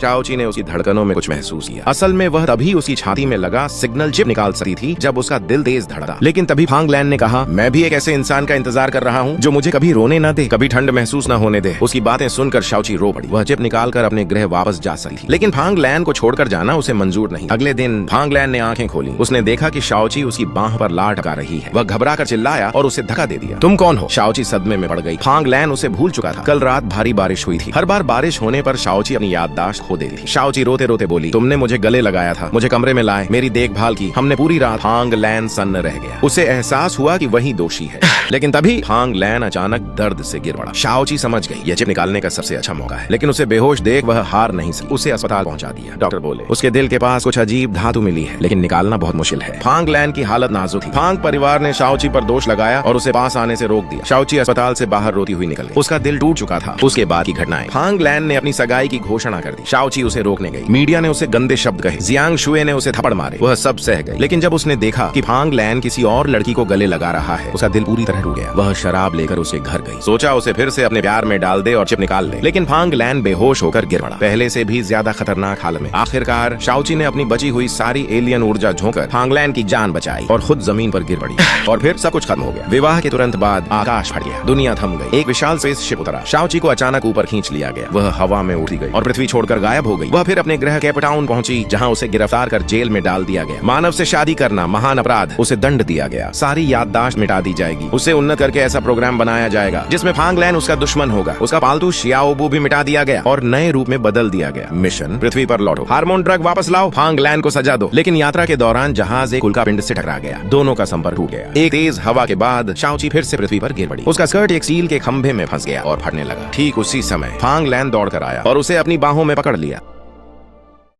शाओची ने उसकी धड़कनों में कुछ महसूस किया। असल में वह तभी उसकी छाती में लगा सिग्नल चिप निकाल सकती थी जब उसका दिल तेज धड़का। लेकिन तभी फांग लैन ने कहा, मैं भी एक ऐसे इंसान का इंतजार कर रहा हूँ जो मुझे कभी रोने न दे, कभी ठंड महसूस न होने दे। उसकी बातें सुनकर शाओची रो पड़ी। वह चिप निकालकर अपने गृह वापस जा सकी थी, लेकिन फांग लैन को छोड़कर जाना उसे मंजूर नहीं। अगले दिन फांग लैन ने आंखें खोली। उसने देखा कि शाओची उसकी बाह पर लात लटका रही है। वह घबरा कर चिल्लाया और उसे धक्का दे दिया। तुम कौन हो? शाओची सदमे में पड़ गई। फांग लैन उसे भूल चुका था। कल रात भारी बारिश हुई थी। हर बार बारिश होने पर शाओची अपनी याददाश्त खो देती थी। शाओची रोते रोते बोली, तुमने मुझे गले लगाया था, मुझे कमरे में लाए, मेरी देखभाल की, हमने पूरी रात। फांग लैन सन्न रह गया। उसे एहसास हुआ कि वही दोषी है। लेकिन तभी फांग लैन अचानक दर्द से गिर पड़ा। शाओची समझ गई यह चिप निकालने का सबसे अच्छा मौका है, लेकिन उसे बेहोश देख वह हार नहीं सकी। उसे अस्पताल पहुंचा दिया। डॉक्टर बोले उसके दिल के पास कुछ अजीब धातु मिली है, लेकिन निकालना बहुत मुश्किल है। फांग लैन की हालत नाजुक थी। फांग परिवार ने शाओची पर दोष लगाया और उसे पास आने से रोक दिया। शाओची अस्पताल से बाहर रोती हुई निकल गई। उसका दिल टूट चुका था। उसके बाद की घटनाएं। फांग लैन ने अपनी सगाई की घोषणा कर दी। शाओची उसे रोकने गई। मीडिया ने उसे गंदे शब्द कहे। जियांग शुए ने उसे थप्पड़ मारे। वह सब सह गई। लेकिन जब उसने देखा कि फांग लैन किसी और लड़की को गले लगा रहा है, उसका दिल पूरी तरह टूट गया। वह शराब लेकर उसके घर गई। सोचा उसे फिर से अपने प्यार में डाल दे और चिप निकाल ले, लेकिन फांग लैन बेहोश होकर गिर पड़ा, पहले से भी ज्यादा खतरनाक हाल में। आखिरकार शाओची ने अपनी बची हुई सारी एलियन ऊर्जा झोंकर फांग लैन की जान बचाई और खुद जमीन पर गिर पड़ी। और फिर सब कुछ खत्म हो गया। विवाह के तुरंत बाद आकाश फट गया। दुनिया थम गई। एक विशाल स्पेसशिप उतरा। शाओची को अचानक ऊपर खींच लिया गया। वह हवा में उड़ गई और पृथ्वी छोड़कर गायब हो गई। वह फिर अपने ग्रह केपटाउन पहुंची, जहां उसे गिरफ्तार कर जेल में डाल दिया गया। मानव से शादी करना महान अपराध, उसे दंड दिया गया। सारी याददाश्त मिटा दी जाएगी। उसे उन्नत करके ऐसा प्रोग्राम बनाया जाएगा जिसमें फांग लैन उसका दुश्मन होगा। उसका पालतू शियाओबू भी मिटा दिया गया और नए रूप में बदल दिया गया। मिशन पृथ्वी पर लौटो, हार्मोन ड्रग वापस लाओ, फांग लैन को सजा दो। लेकिन यात्रा के दौरान जहाज एक उल्कापिंड से टकरा गया। दोनों का संपर्क टूट गया। एक तेज हवा के बाद शाओची फिर से पृथ्वी पर गिर पड़ी। उसका स्कर्ट एक स्टील के खंभे में फंस गया और फटने लगा। ठीक उसी समय फांग लैन दौड़कर आया और उसे अपनी बाहों में पकड़ लिया।